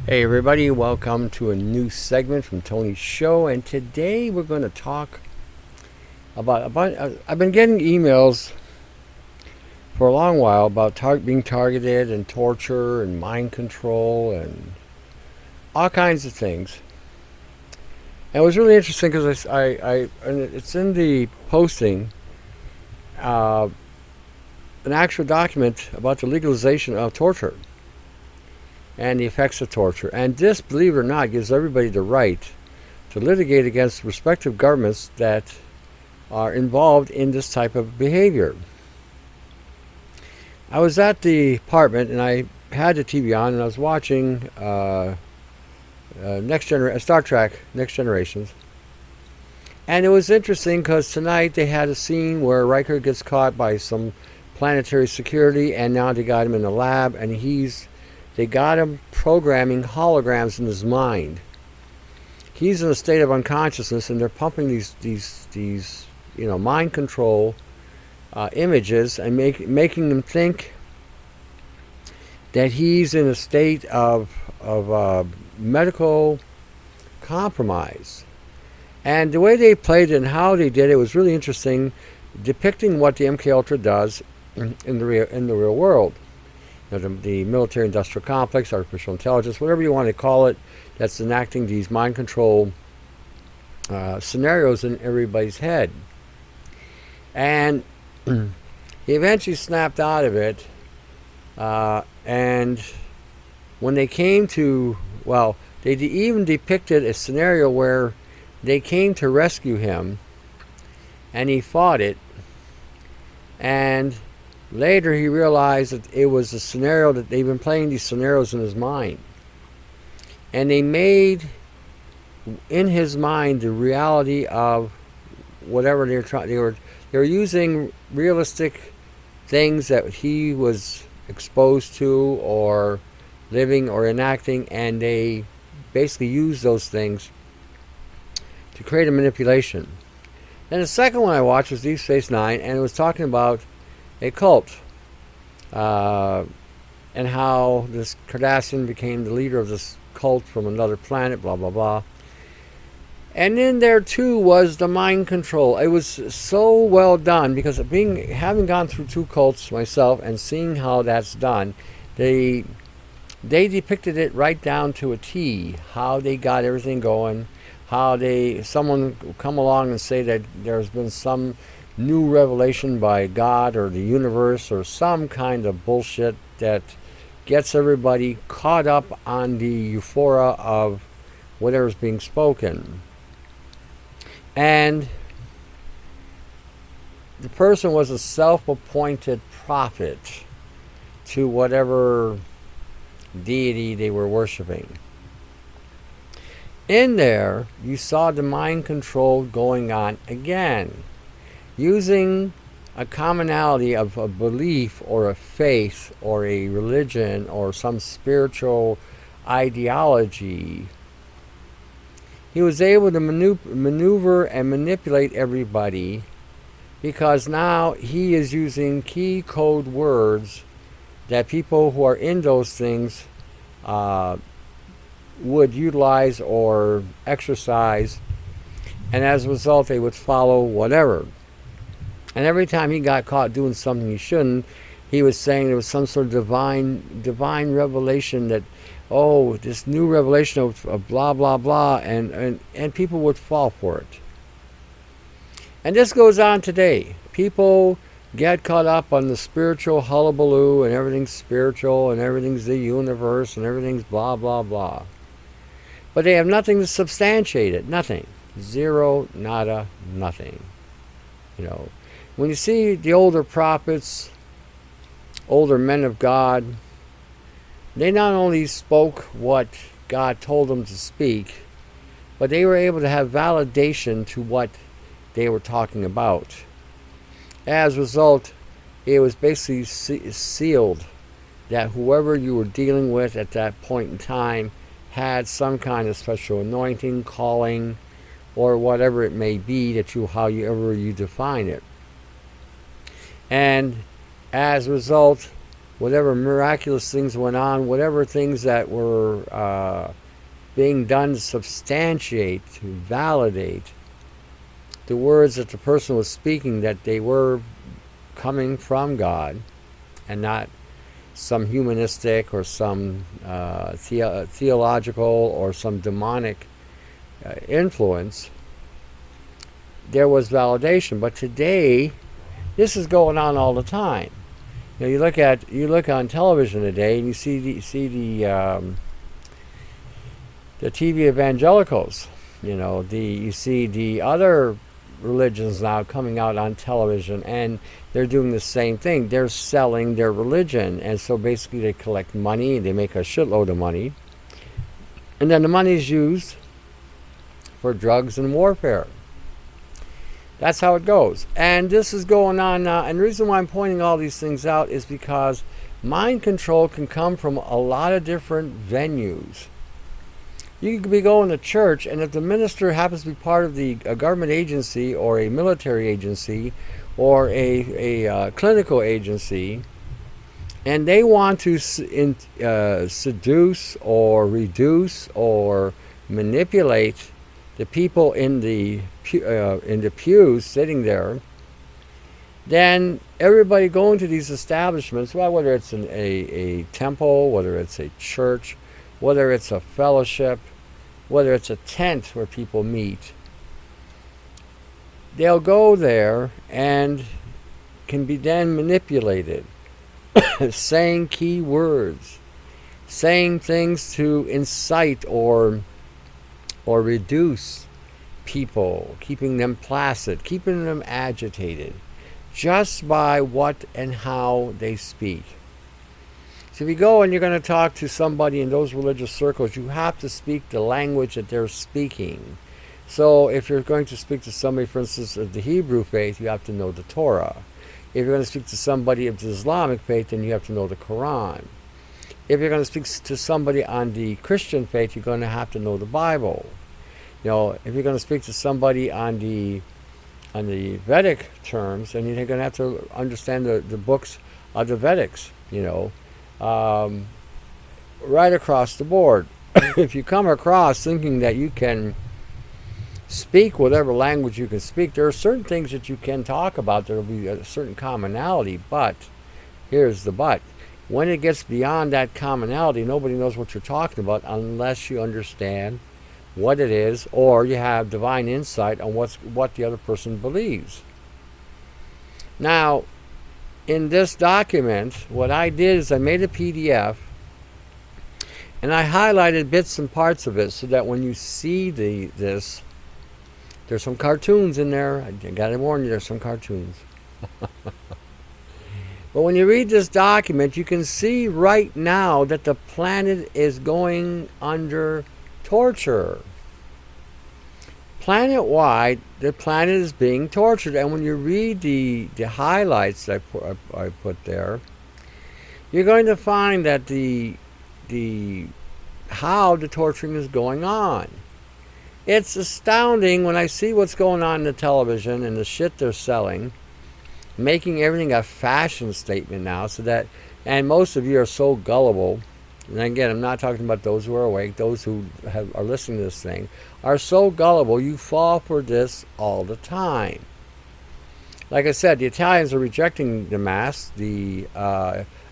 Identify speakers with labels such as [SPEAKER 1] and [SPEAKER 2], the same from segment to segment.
[SPEAKER 1] Hey everybody, welcome to a new segment from Tony's show, and today we're going to talk about I've been getting emails for a long while about being targeted and torture and mind control and all kinds of things. And it was really interesting because and it's in the posting, an actual document about the legalization of torture and the effects of torture. And this, believe it or not, gives everybody the right to litigate against respective governments that are involved in this type of behavior. I was at the apartment and I had the TV on and I was watching Star Trek Next Generations. And it was interesting because tonight they had a scene where Riker gets caught by some planetary security, and now they got him in the lab, and they got him programming holograms in his mind. He's in a state of unconsciousness, and they're pumping these mind control images and making him think that he's in a state of medical compromise. And the way they played it and how they did it was really interesting, depicting what the MK Ultra does in the real world. The military-industrial complex, artificial intelligence, whatever you want to call it, that's enacting these mind control scenarios in everybody's head. And he eventually snapped out of it. And when they came to, they even depicted a scenario where they came to rescue him, and he fought it. And later he realized that it was a scenario that they've been playing these scenarios in his mind. And they made in his mind the reality of whatever they were using realistic things that he was exposed to or living or enacting, and they basically used those things to create a manipulation. Then the second one I watched was Deep Space Nine, and it was talking about a cult, and how this Cardassian became the leader of this cult from another planet, blah blah blah. And in there too was the mind control. It was so well done because having gone through two cults myself and seeing how that's done, they depicted it right down to a T, how they got everything going, how someone come along and say that there's been some new revelation by God or the universe or some kind of bullshit that gets everybody caught up on the euphoria of whatever's being spoken. And the person was a self-appointed prophet to whatever deity they were worshiping. In there, you saw the mind control going on again, using a commonality of a belief or a faith or a religion or some spiritual ideology. He was able to maneuver and manipulate everybody because now he is using key code words that people who are in those things would utilize or exercise, and as a result they would follow whatever. And every time he got caught doing something he shouldn't, he was saying there was some sort of divine revelation that, this new revelation of blah blah blah, and people would fall for it. And this goes on today. People get caught up on the spiritual hullabaloo, and everything's spiritual and everything's the universe and everything's blah blah blah. But they have nothing to substantiate it. Nothing. Zero, nada, nothing. When you see the older prophets, older men of God, they not only spoke what God told them to speak, but they were able to have validation to what they were talking about. As a result, it was basically sealed that whoever you were dealing with at that point in time had some kind of special anointing, calling, or whatever it may be however you define it. And as a result, whatever miraculous things went on, whatever things that were being done to substantiate, to validate the words that the person was speaking, that they were coming from God and not some humanistic or some theological or some demonic influence. There was validation. But today, this is going on all the time. You know, you look on television today and you see the TV evangelicals. You know, you see the other religions now coming out on television, and they're doing the same thing. They're selling their religion, and so basically they collect money. They make a shitload of money, and then the money is used for drugs and warfare. That's how it goes. And this is going on now. And the reason why I'm pointing all these things out is because mind control can come from a lot of different venues. You could be going to church, and if the minister happens to be part of a government agency or a military agency or a clinical agency, and they want to seduce or reduce or manipulate the people in the pews sitting there, then everybody going to these establishments, well, whether it's a temple, whether it's a church, whether it's a fellowship, whether it's a tent where people meet, they'll go there and can be then manipulated, saying key words, saying things to incite or reduce people, keeping them placid, keeping them agitated, just by what and how they speak. So if you go and you're going to talk to somebody in those religious circles, you have to speak the language that they're speaking. So if you're going to speak to somebody, for instance, of the Hebrew faith, you have to know the Torah. If you're going to speak to somebody of the Islamic faith, then you have to know the Quran. If you're going to speak to somebody on the Christian faith, you're going to have to know the Bible. You know, if you're going to speak to somebody on the Vedic terms, then you're going to have to understand the books of the Vedics, you know, right across the board. If you come across thinking that you can speak whatever language you can speak, there are certain things that you can talk about. There will be a certain commonality, but here's the but. When it gets beyond that commonality, nobody knows what you're talking about unless you understand what it is, or you have divine insight on what the other person believes. Now, in this document, what I did is I made a PDF, and I highlighted bits and parts of it so that when you see this, there's some cartoons in there. I gotta warn you, there's some cartoons. But when you read this document, you can see right now that the planet is going under torture. Planet-wide, the planet is being tortured. And when you read the highlights that I put there, you're going to find that how the torturing is going on. It's astounding when I see what's going on in the television and the shit they're selling, making everything a fashion statement now, so that, and most of you are so gullible, and again, I'm not talking about those who are awake, those who are listening to this thing, are so gullible, you fall for this all the time. Like I said, the Italians are rejecting the mask, the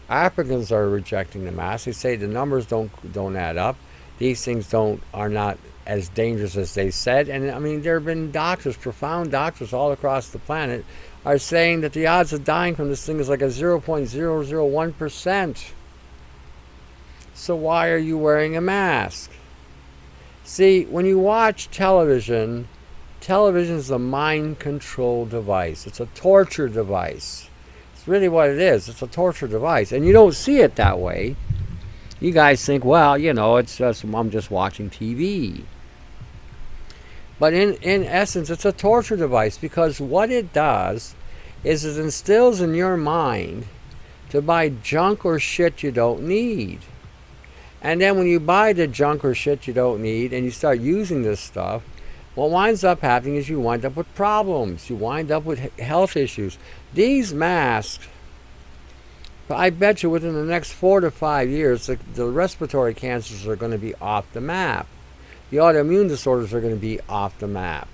[SPEAKER 1] Africans are rejecting the mask. They say the numbers don't add up. These things are not as dangerous as they said. And I mean, there have been doctors, profound doctors all across the planet, are saying that the odds of dying from this thing is like a 0.001%. So why are you wearing a mask? See, when you watch television, television is a mind control device. It's a torture device. It's really what it is. It's a torture device. And you don't see it that way. You guys think, well, you know, it's just, I'm just watching TV. But in essence, it's a torture device, because what it does is it instills in your mind to buy junk or shit you don't need. And then when you buy the junk or shit you don't need and you start using this stuff, what winds up happening is you wind up with problems. You wind up with health issues. These masks I bet you within the next 4 to 5 years, the respiratory cancers are going to be off the map. The autoimmune disorders are going to be off the map.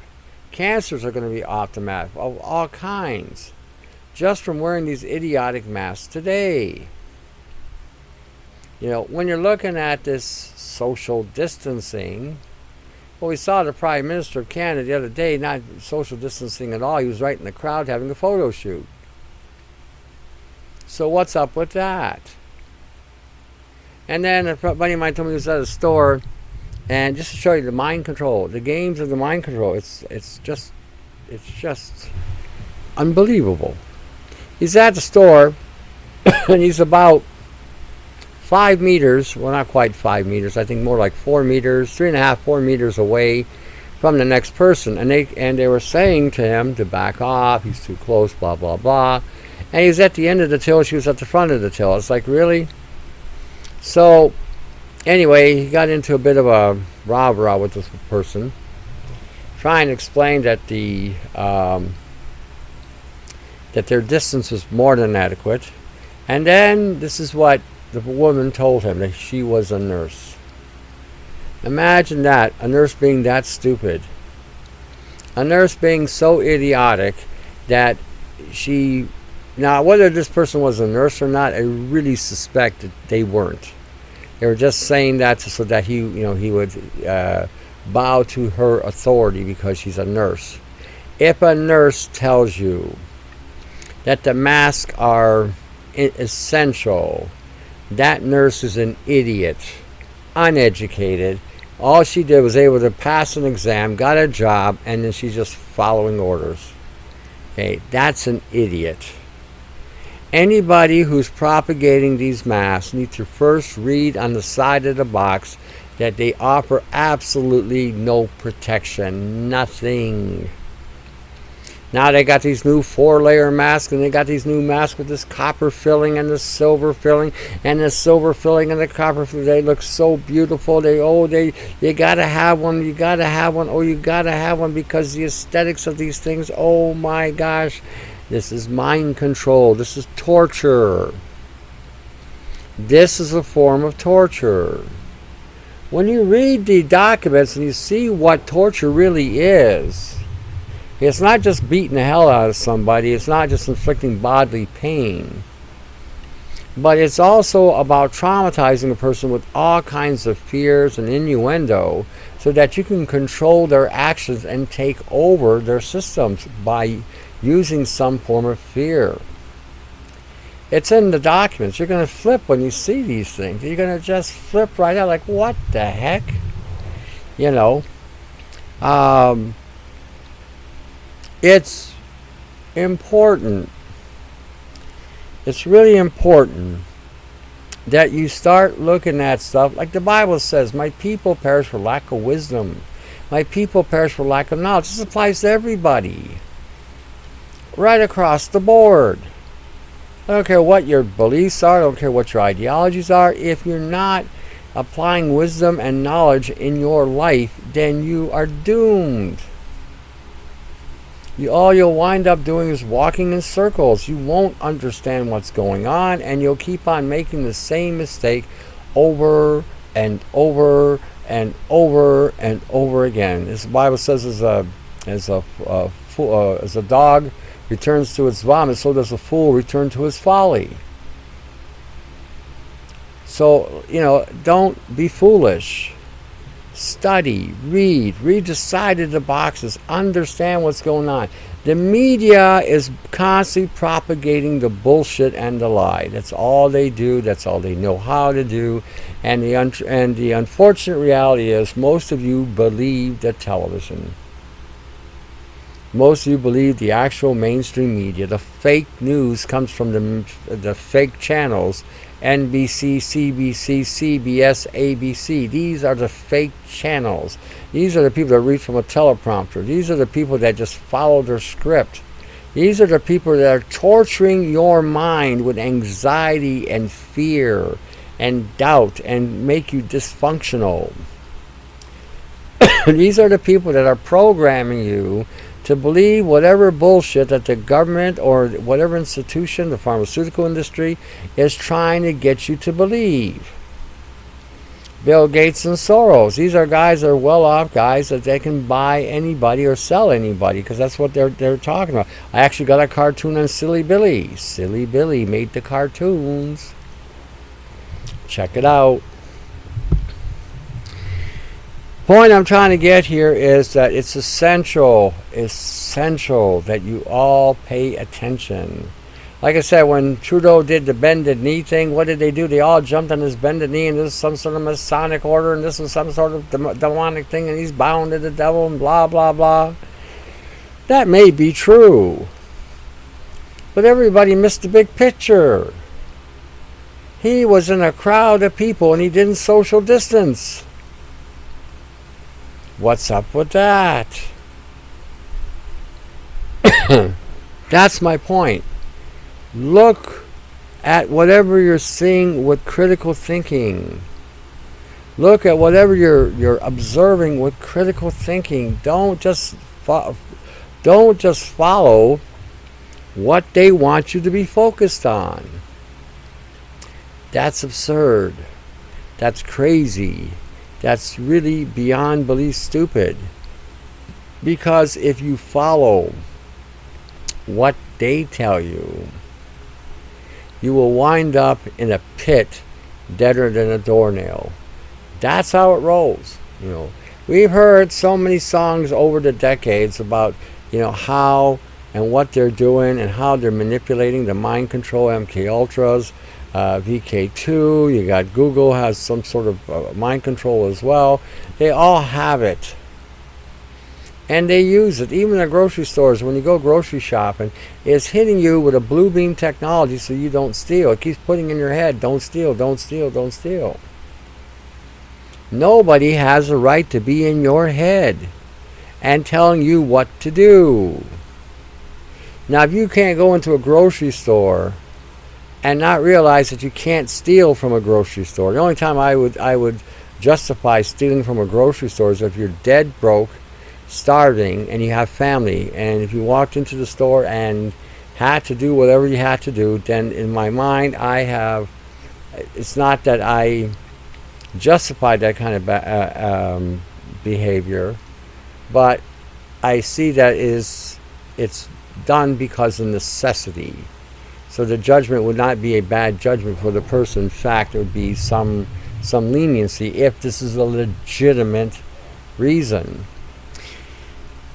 [SPEAKER 1] Cancers are going to be off the map of all kinds, just from wearing these idiotic masks today. When you're looking at this social distancing, well, we saw the Prime Minister of Canada the other day, not social distancing at all. He was right in the crowd having a photo shoot. So what's up with that? And then a buddy of mine told me he was at a store, and just to show you the mind control, the games of the mind control, it's just unbelievable. He's at the store, and he's about 5 meters, well, not quite 5 meters, I think more like 4 meters, 3.5, 4 meters away from the next person. And they were saying to him to back off, he's too close, blah, blah, blah. And he was at the end of the till, she was at the front of the till. It's like, really? So, anyway, he got into a bit of a rah-rah with this person, trying to explain that that their distance was more than adequate. And then this is what the woman told him, that she was a nurse. Imagine that, a nurse being that stupid. A nurse being so idiotic that she... Now, whether this person was a nurse or not, I really suspect that they weren't. They were just saying that so that he would bow to her authority because she's a nurse. If a nurse tells you that the masks are essential, that nurse is an idiot, uneducated. All she did was able to pass an exam, got a job, and then she's just following orders. Okay, that's an idiot. Anybody who's propagating these masks needs to first read on the side of the box that they offer absolutely no protection, nothing. Now they got these new 4-layer masks, and they got these new masks with this copper filling and the silver filling, and the silver filling and the copper filling. They look so beautiful. You gotta have one. You gotta have one. Oh, you gotta have one because the aesthetics of these things. Oh my gosh, this is mind control. This is torture. This is a form of torture. When you read the documents and you see what torture really is, it's not just beating the hell out of somebody. It's not just inflicting bodily pain. But it's also about traumatizing a person with all kinds of fears and innuendo so that you can control their actions and take over their systems by using some form of fear. It's in the documents. You're going to flip when you see these things. You're going to just flip right out like, what the heck? It's important. It's really important that you start looking at stuff like the Bible says, my people perish for lack of wisdom. My people perish for lack of knowledge. This applies to everybody. Right across the board. I don't care what your beliefs are. I don't care what your ideologies are. If you're not applying wisdom and knowledge in your life, then you are doomed. All you'll wind up doing is walking in circles. You won't understand what's going on, and you'll keep on making the same mistake over and over and over and over again. As the Bible says, as a dog returns to its vomit, so does a fool return to his folly. So, don't be foolish. Study, read the side of the boxes, understand what's going on. The media is constantly propagating the bullshit and the lie. That's all they do. That's all they know how to do. And the unfortunate reality is most of you believe the television. Most of you believe the actual mainstream media. The fake news comes from the fake channels. NBC, CBC, CBS, ABC. These are the fake channels. These are the people that read from a teleprompter. These are the people that just follow their script. These are the people that are torturing your mind with anxiety and fear and doubt and make you dysfunctional. These are the people that are programming you to believe whatever bullshit that the government or whatever institution, the pharmaceutical industry, is trying to get you to believe. Bill Gates and Soros, these are guys that are well-off guys that they can buy anybody or sell anybody, because that's what they're talking about. I actually got a cartoon on Silly Billy. Silly Billy made the cartoons. Check it out. Point I'm trying to get here is that it's essential that you all pay attention. Like I said, when Trudeau did the bended knee thing, what did they do? They all jumped on his bended knee, and this is some sort of Masonic order, and this is some sort of demonic thing, and he's bound to the devil, and blah, blah, blah. That may be true. But everybody missed the big picture. He was in a crowd of people, and he didn't social distance. What's up with that? That's my point. Look at whatever you're seeing with critical thinking. Look at whatever you're observing with critical thinking. Don't just follow what they want you to be focused on. That's absurd. That's crazy. That's really beyond belief stupid. Because if you follow what they tell you, you will wind up in a pit deader than a doornail. That's how it rolls. We've heard so many songs over the decades about, how and what they're doing and how they're manipulating the mind control, MK Ultras, VK2. You got Google has some sort of mind control as well. They all have it. And they use it. Even at grocery stores, when you go grocery shopping, it's hitting you with a blue beam technology so you don't steal. It keeps putting in your head, don't steal, don't steal, don't steal. Nobody has a right to be in your head and telling you what to do. Now, if you can't go into a grocery store and not realize that you can't steal from a grocery store, the only time I would justify stealing from a grocery store is if you're dead broke, starving, and you have family, and if you walked into the store and had to do whatever you had to do, then in my mind it's not that I justify that kind of behavior, but I see that it's done because of necessity. So the judgment would not be a bad judgment for the person. In fact, it would be some leniency if this is a legitimate reason.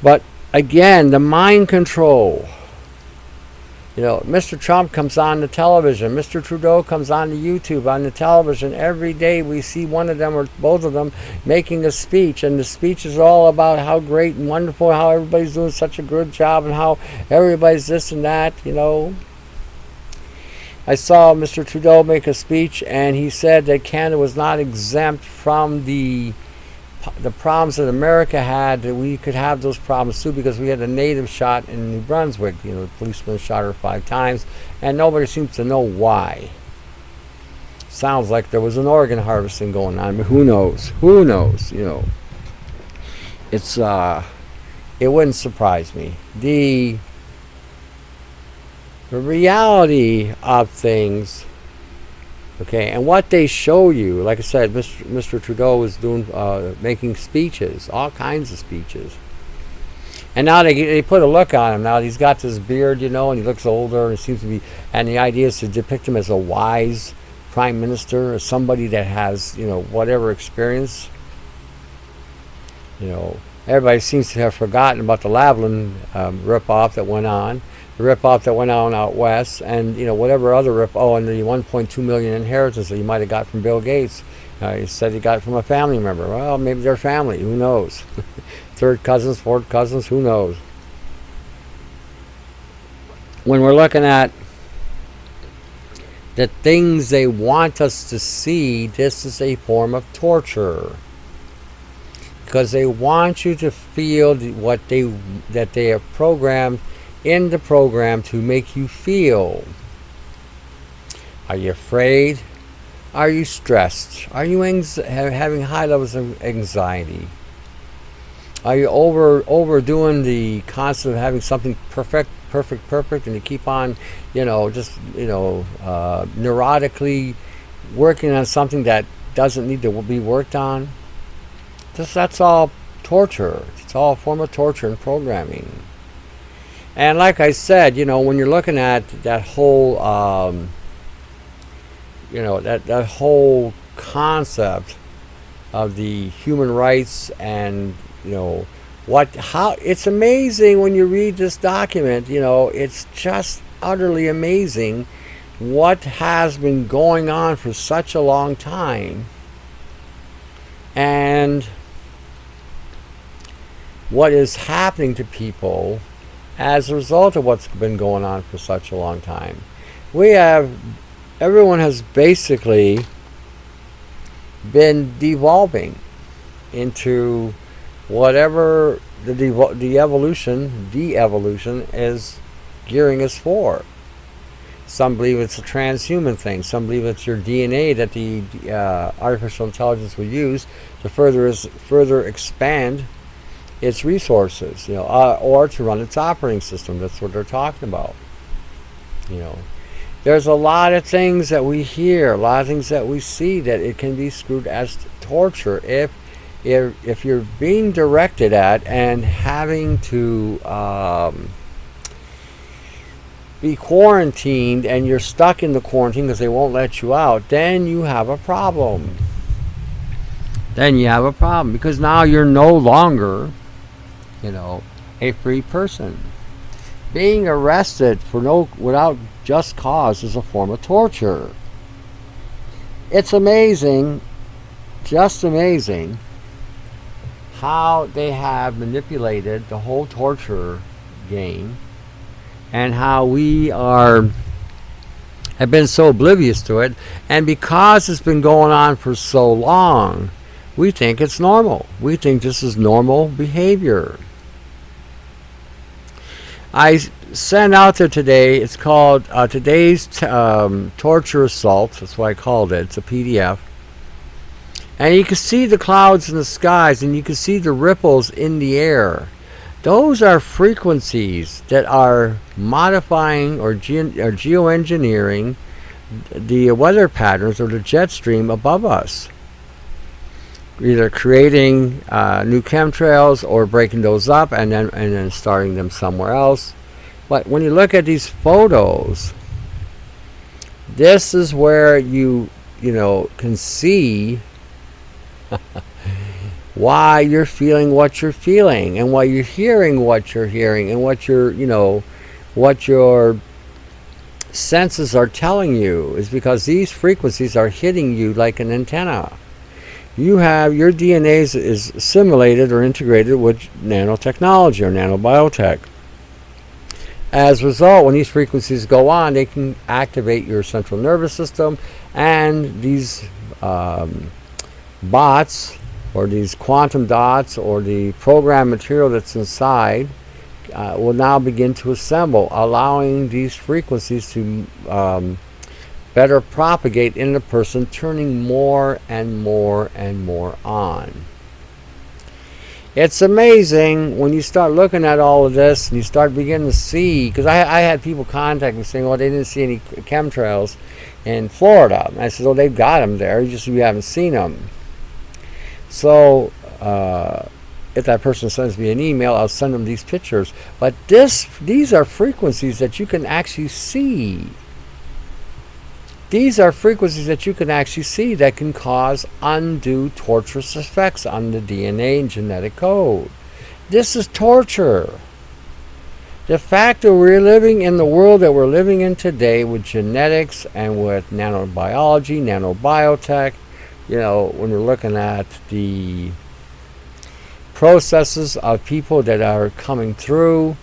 [SPEAKER 1] But again, the mind control. Mr. Trump comes on the television. Mr. Trudeau comes on the YouTube, on the television. Every day we see one of them or both of them making a speech. And the speech is all about how great and wonderful, how everybody's doing such a good job, and how everybody's this and that, I saw Mr. Trudeau make a speech, and he said that Canada was not exempt from the problems that America had, that we could have those problems too, because we had a native shot in New Brunswick. The policeman shot her 5 times, and nobody seems to know why. Sounds like there was an organ harvesting going on, but who knows? It's it wouldn't surprise me. The reality of things. Okay, and what they show you, like I said, Mr. Trudeau is doing, making speeches, all kinds of speeches. And now they put a look on him. Now he's got this beard, and he looks older, and it seems to be, and the idea is to depict him as a wise prime minister, or somebody that has, whatever experience. Everybody seems to have forgotten about the Lavalin rip-off that went on. The rip-off that went on out west, and whatever other and the 1.2 million inheritance that he might have got from Bill Gates. He said he got it from a family member. Well, maybe they're family. Who knows? 3rd cousins, 4th cousins. Who knows? When we're looking at the things they want us to see, this is a form of torture, because they want you to feel that they have programmed in the program to make you feel. Are you afraid? Are you stressed? Are you having high levels of anxiety? Are you overdoing the concept of having something perfect, and you keep on, just neurotically working on something that doesn't need to be worked on? That's all torture. It's all a form of torture and programming. And like I said, when you're looking at that whole, that whole concept of the human rights, and how it's amazing when you read this document. It's just utterly amazing what has been going on for such a long time, and what is happening to people as a result of what's been going on for such a long time. Everyone has basically been devolving into whatever the evolution is gearing us for. Some believe it's a transhuman thing. Some believe it's your DNA that the artificial intelligence will use to further expand its resources, or to run its operating system. That's what they're talking about. There's a lot of things that we hear, a lot of things that we see that it can be screwed as torture if you're being directed at and having to be quarantined, and you're stuck in the quarantine because they won't let you out. Then you have a problem. Because now you're no longer a free person. Being arrested without just cause is a form of torture. It's amazing, just amazing, how they have manipulated the whole torture game, and how we have been so oblivious to it. And because it's been going on for so long, we think it's normal. We think this is normal behavior. I sent out there today, it's called Today's Torture Assault. That's what I called it. It's a PDF. And you can see the clouds in the skies, and you can see the ripples in the air. Those are frequencies that are modifying or geoengineering the weather patterns or the jet stream above us. Either creating new chemtrails or breaking those up and then starting them somewhere else. But when you look at these photos, this is where you can see why you're feeling what you're feeling, and why you're hearing what you're hearing, and what your senses are telling you, is because these frequencies are hitting you like an antenna. Your DNA is assimilated or integrated with nanotechnology or nanobiotech. As a result, when these frequencies go on, they can activate your central nervous system, and these bots, or these quantum dots, or the program material that's inside will now begin to assemble, allowing these frequencies to better propagate in the person, turning more and more and more on. It's amazing when you start looking at all of this, and you start beginning to see, because I had people contact me saying, well, they didn't see any chemtrails in Florida. And I said, well, they've got them there, you haven't seen them. So if that person sends me an email, I'll send them these pictures. But these are frequencies that you can actually see. These are frequencies that you can actually see that can cause undue torturous effects on the DNA and genetic code. This is torture. The fact that we're living in the world that we're living in today with genetics and with nanobiology, nanobiotech, when we're looking at the processes of people that are coming through,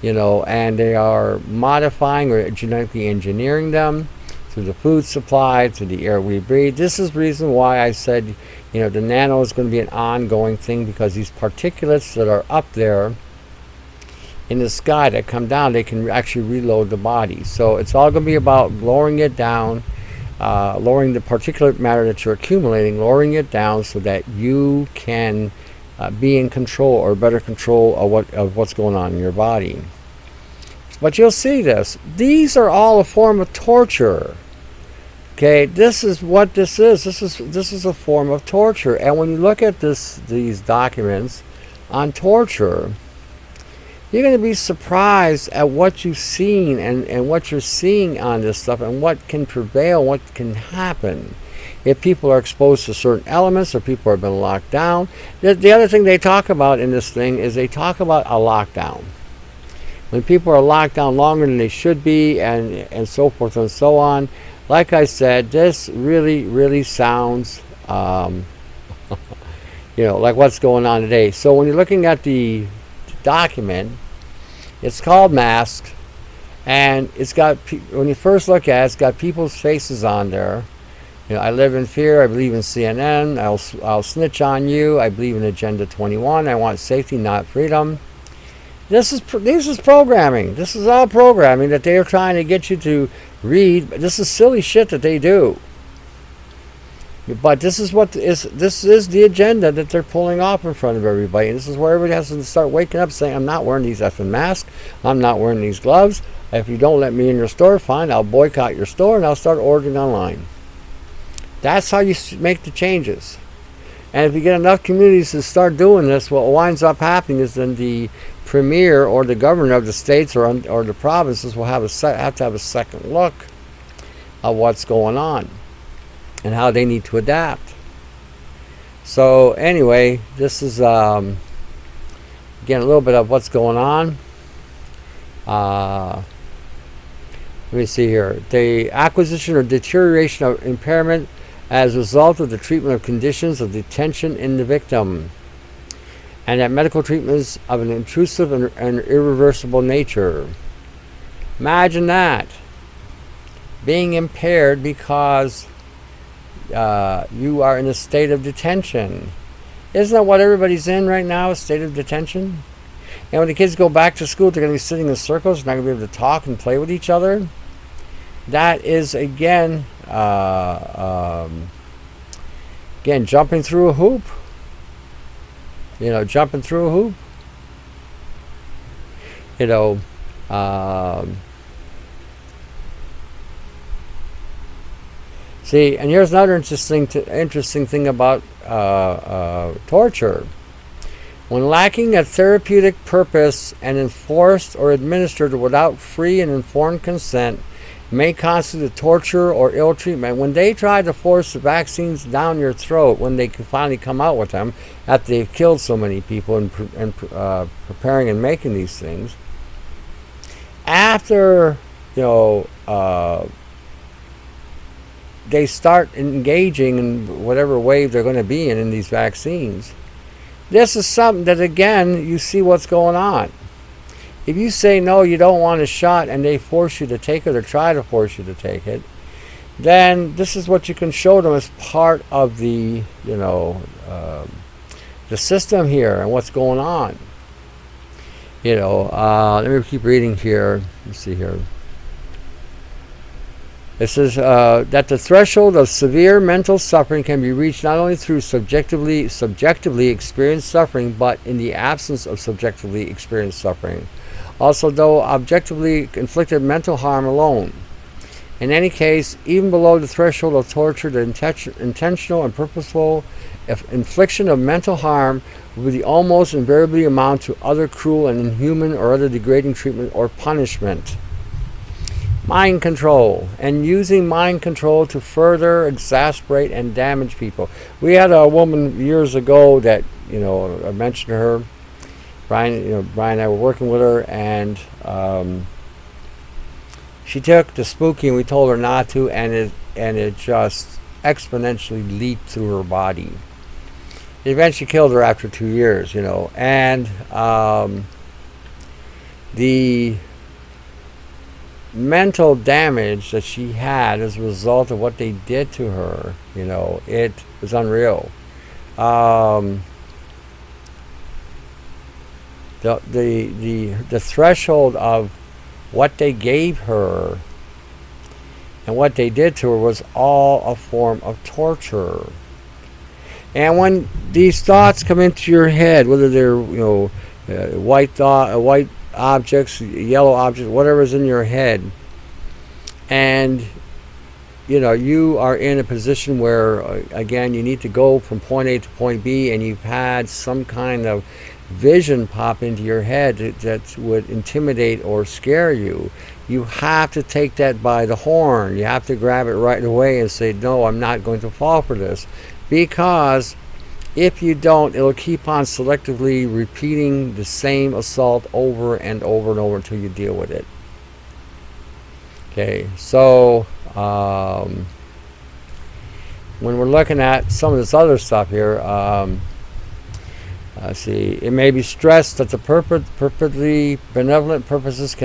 [SPEAKER 1] and they are modifying or genetically engineering them through the food supply, through the air we breathe. This is the reason why I said, the nano is going to be an ongoing thing, because these particulates that are up there in the sky that come down, they can actually reload the body. So it's all going to be about lowering it down, lowering the particulate matter that you're accumulating, lowering it down so that you can be in control or better control of what's going on in your body. But you'll see this. These are all a form of torture. Okay, this is what this is. This is a form of torture. And when you look at these documents on torture, you're going to be surprised at what you've seen and what you're seeing on this stuff and what can prevail, what can happen if people are exposed to certain elements or people have been locked down. The other thing they talk about in this thing is they talk about a lockdown. When people are locked down longer than they should be and so forth and so on. Like I said, this really sounds, like what's going on today. So when you're looking at the document, it's called Masked, and it's got, when you first look at it, it's got people's faces on there. I live in fear. I believe in CNN. I'll snitch on you. I believe in Agenda 21. I want safety, not freedom. This is programming. This is all programming that they are trying to get you to read. This is silly shit that they do. But this is the agenda that they're pulling off in front of everybody. And this is where everybody has to start waking up saying, I'm not wearing these effing masks. I'm not wearing these gloves. If you don't let me in your store, fine, I'll boycott your store and I'll start ordering online. That's how you make the changes. And if you get enough communities to start doing this, what winds up happening is then the premier or the governor of the states or the provinces will have to have a second look at what's going on and how they need to adapt. So anyway, this is again a little bit of what's going on. Let me see here. The acquisition or deterioration of impairment as a result of the treatment of conditions of detention in the victim, and that medical treatments of an intrusive and irreversible nature. Imagine that. Being impaired because you are in a state of detention. Isn't that what everybody's in right now, a state of detention? And when the kids go back to school, they're going to be sitting in circles, they're not going to be able to talk and play with each other. That is, again, jumping through a hoop. Jumping through a hoop. See, and here's another interesting thing about torture. When lacking a therapeutic purpose and enforced or administered without free and informed consent, may constitute torture or ill treatment. When they try to force the vaccines down your throat, when they can finally come out with them after they've killed so many people and preparing and making these things, after they start engaging in whatever wave they're going to be in these vaccines, this is something that, again, you see what's going on. If you say no, you don't want a shot, and they force you to take it or try to force you to take it, then this is what you can show them as part of the system here and what's going on. Let me keep reading here. Let's see here. It says that the threshold of severe mental suffering can be reached not only through subjectively experienced suffering, but in the absence of subjectively experienced suffering. Also, though objectively inflicted mental harm alone. In any case, even below the threshold of torture, the intentional and purposeful infliction of mental harm will almost invariably amount to other cruel and inhuman or other degrading treatment or punishment. Mind control, and using mind control to further exasperate and damage people. We had a woman years ago that, I mentioned her. Brian and I were working with her, and she took the spooky, and we told her not to, and it just exponentially leaped through her body. It eventually killed her after 2 years, and the mental damage that she had as a result of what they did to her, it was unreal. The threshold of what they gave her and what they did to her was all a form of torture. And when these thoughts come into your head, whether they're white objects, yellow objects, whatever's in your head, and you are in a position where, again, you need to go from point A to point B, and you've had some kind of vision pop into your head that would intimidate or scare you. You have to take that by the horn. You have to grab it right away and say, no, I'm not going to fall for this. Because if you don't, it'll keep on selectively repeating the same assault over and over and over until you deal with it. Okay, so when we're looking at some of this other stuff here, let's see, it may be stressed that the purportedly benevolent purposes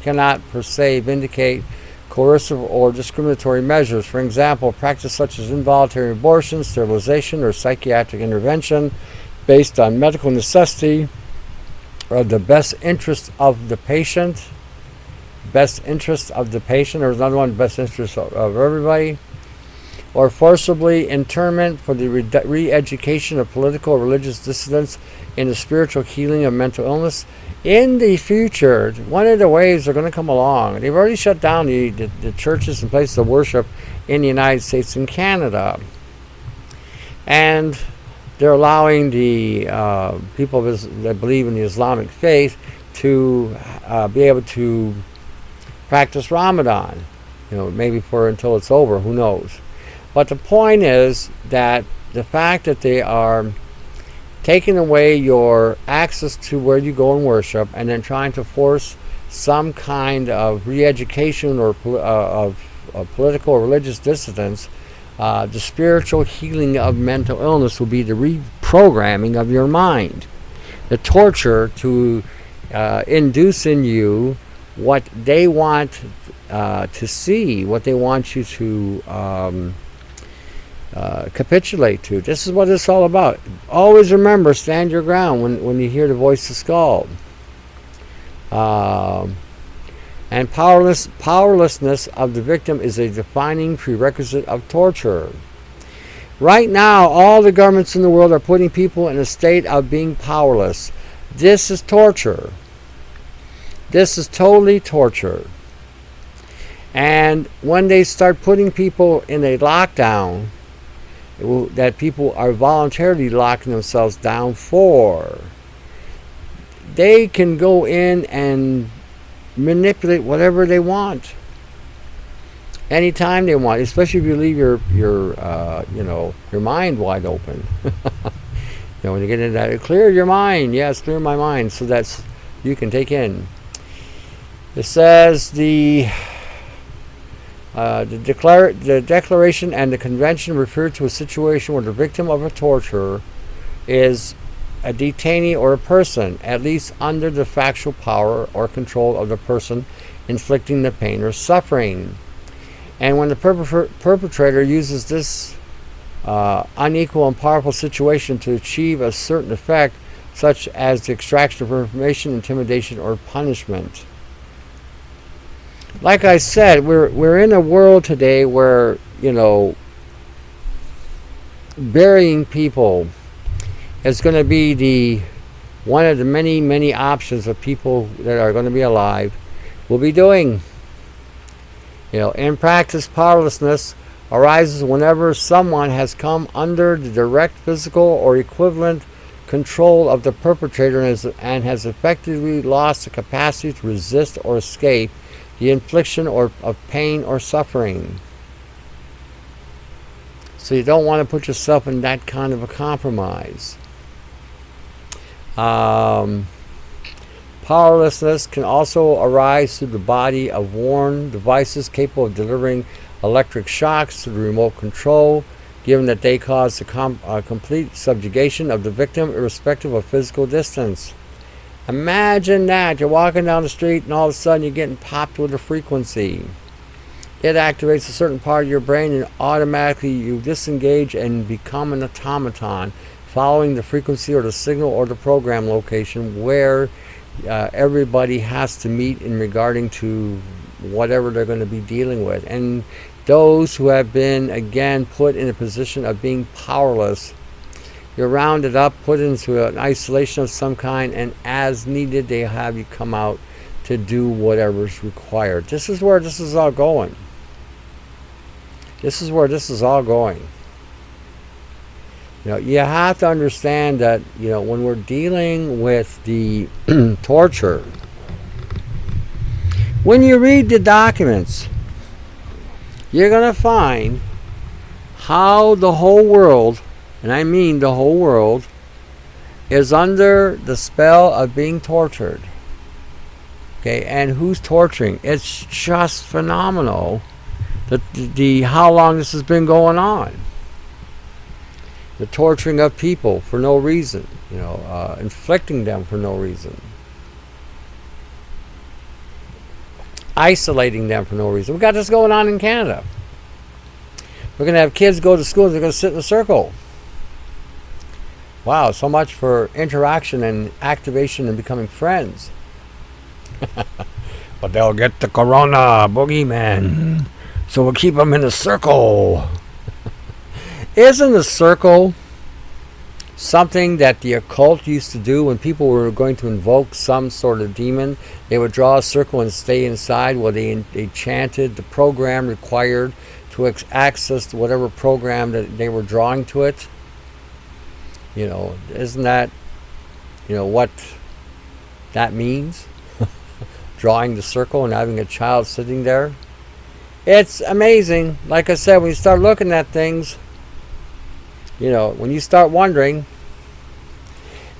[SPEAKER 1] cannot per se vindicate coercive or discriminatory measures. For example, practice such as involuntary abortion, sterilization, or psychiatric intervention based on medical necessity or the best interest of the patient. Best interest of the patient, or another one, best interest of everybody. Or forcibly internment for the re-education of political or religious dissidents in the spiritual healing of mental illness. In the future, one of the waves are going to come along. They've already shut down the churches and places of worship in the United States and Canada. And they're allowing the people that believe in the Islamic faith to be able to practice Ramadan. Maybe until it's over, who knows. But the point is that the fact that they are taking away your access to where you go and worship, and then trying to force some kind of re-education or of political or religious dissidents, the spiritual healing of mental illness will be the reprogramming of your mind. The torture to induce in you what they want to see, what they want you to capitulate to. This is what it's all about. Always remember, stand your ground when you hear the voice of Skull. And powerlessness of the victim is a defining prerequisite of torture. Right now, all the governments in the world are putting people in a state of being powerless. This is torture. This is totally torture. And when they start putting people in a lockdown, that people are voluntarily locking themselves down for, they can go in and manipulate whatever they want anytime they want, especially if you leave your mind wide open. When you get into that, clear your mind. Yes, clear my mind, so that's you can take in. It says the declaration and the convention refer to a situation where the victim of a torture is a detainee or a person, at least under the factual power or control of the person inflicting the pain or suffering. And when the perpetrator uses this unequal and powerful situation to achieve a certain effect, such as the extraction of information, intimidation, or punishment. Like I said, we're in a world today where, burying people is going to be one of the many, many options of people that are going to be alive will be doing. In practice, powerlessness arises whenever someone has come under the direct physical or equivalent control of the perpetrator and has effectively lost the capacity to resist or escape the infliction of pain or suffering. So you don't want to put yourself in that kind of a compromise. Powerlessness can also arise through the body of worn devices capable of delivering electric shocks to the remote control, given that they cause the complete subjugation of the victim irrespective of physical distance. Imagine that. You're walking down the street and all of a sudden you're getting popped with a frequency. It activates a certain part of your brain and automatically you disengage and become an automaton, following the frequency or the signal or the program location where everybody has to meet in regarding to whatever they're going to be dealing with. And those who have been, again, put in a position of being powerless, You're rounded up, put into an isolation of some kind, and as needed, they have you come out to do whatever's required. This is where this is all going. This is where this is all going. You have to understand that, when we're dealing with the torture, when you read the documents, you're going to find how the whole world, and I mean the whole world, is under the spell of being tortured. Okay, and who's torturing? It's just phenomenal the how long this has been going on. The torturing of people for no reason, inflicting them for no reason, isolating them for no reason. We got this going on in Canada. We're going to have kids go to school and they're going to sit in a circle. Wow, so much for interaction and activation and becoming friends. But they'll get the corona, boogeyman. So we'll keep them in a circle. Isn't the circle something that the occult used to do when people were going to invoke some sort of demon? They would draw a circle and stay inside while they chanted the program required to access whatever program that they were drawing to it. Isn't that, what that means? Drawing the circle and having a child sitting there. It's amazing. Like I said, when you start looking at things, when you start wondering,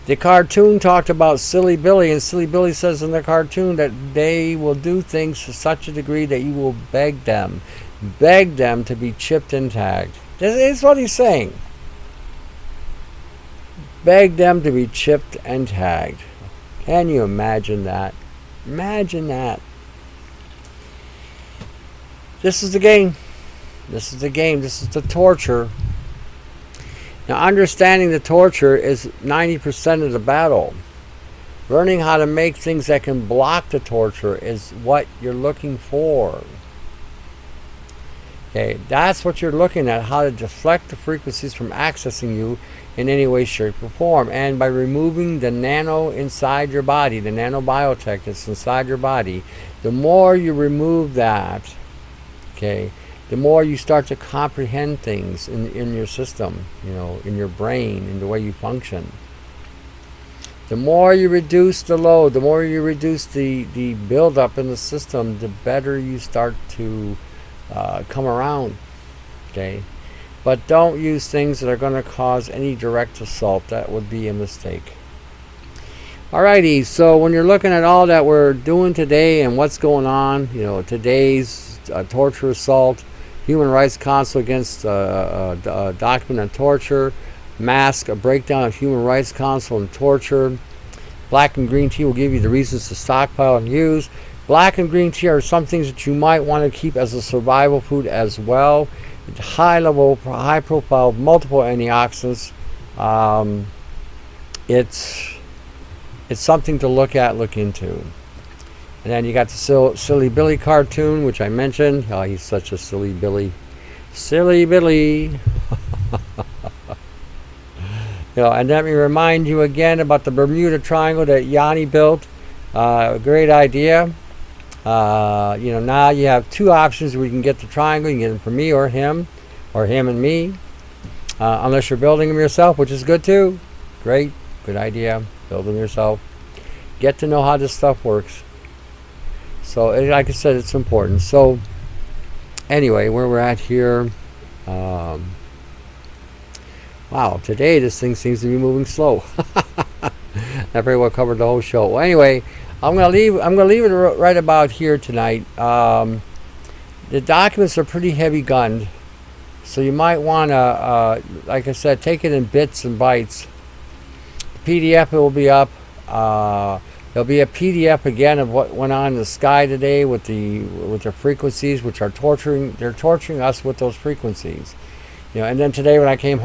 [SPEAKER 1] the cartoon talked about Silly Billy, and Silly Billy says in the cartoon that they will do things to such a degree that you will beg them to be chipped and tagged. This is what he's saying. Beg them to be chipped and tagged. Can you imagine that? Imagine that. This is the game. This is the game. This is the torture. Now, understanding the torture is 90% of the battle. Learning how to make things that can block the torture is what you're looking for. Okay, that's what you're looking at, how to deflect the frequencies from accessing you in any way, shape, or form. And by removing the nano inside your body, the nanobiotech that's inside your body, the more you remove that, okay, the more you start to comprehend things in your system, in your brain, in the way you function. The more you reduce the load, the more you reduce the buildup in the system, the better you start to come around. Okay? But don't use things that are going to cause any direct assault. That would be a mistake. Alrighty, so when you're looking at all that we're doing today and what's going on, today's torture assault, Human Rights Council against document on torture, mask, a breakdown of Human Rights Council and torture. Black and green tea will give you the reasons to stockpile and use. Black and green tea are some things that you might want to keep as a survival food as well. High level, high profile, multiple antioxidants. It's something to look into. And then you got the Silly Billy cartoon, which I mentioned. Oh, he's such a silly Billy. Silly Billy. And let me remind you again about the Bermuda Triangle that Yanni built. Great idea. Now you have two options where you can get the triangle. You can get them from me or him and me. Unless you're building them yourself, which is good too. Great. Good idea. Build them yourself. Get to know how this stuff works. So, like I said, it's important. So, anyway, where we're at here. Wow, today this thing seems to be moving slow. I very well covered the whole show. Well, anyway, I'm gonna leave it right about here tonight. The documents are pretty heavy gunned, so you might want to, like I said, take it in bits and bytes. The PDF will be up. There'll be a PDF again of what went on in the sky today with the frequencies, which are torturing. They're torturing us with those frequencies. And then today when I came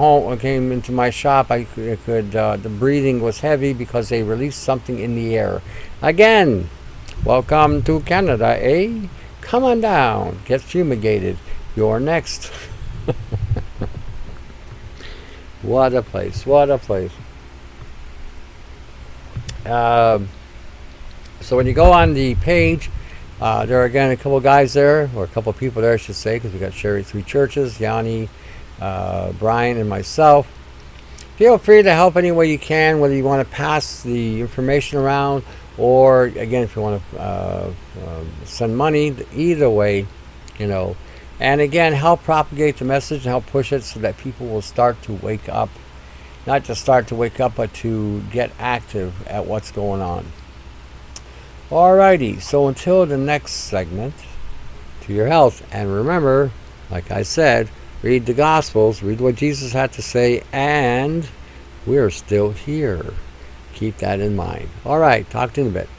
[SPEAKER 1] into my shop, I could the breathing was heavy because they released something in the air. Again, welcome to Canada, eh? Come on down, get fumigated. You're next. What a place. What a place. So when you go on the page, there are again a couple guys there, or a couple people there, I should say, because we got Sherry 3 Churches, Yanni, Brian, and myself. Feel free to help any way you can, whether you want to pass the information around, or again, if you want to send money. Either way, you know. And again, help propagate the message and help push it so that people will start to wake up. Not just start to wake up, but to get active at what's going on. Alrighty, so until the next segment, to your health. And remember, like I said, read the Gospels, read what Jesus had to say, and we're still here. Keep that in mind. Alright, talk to you in a bit.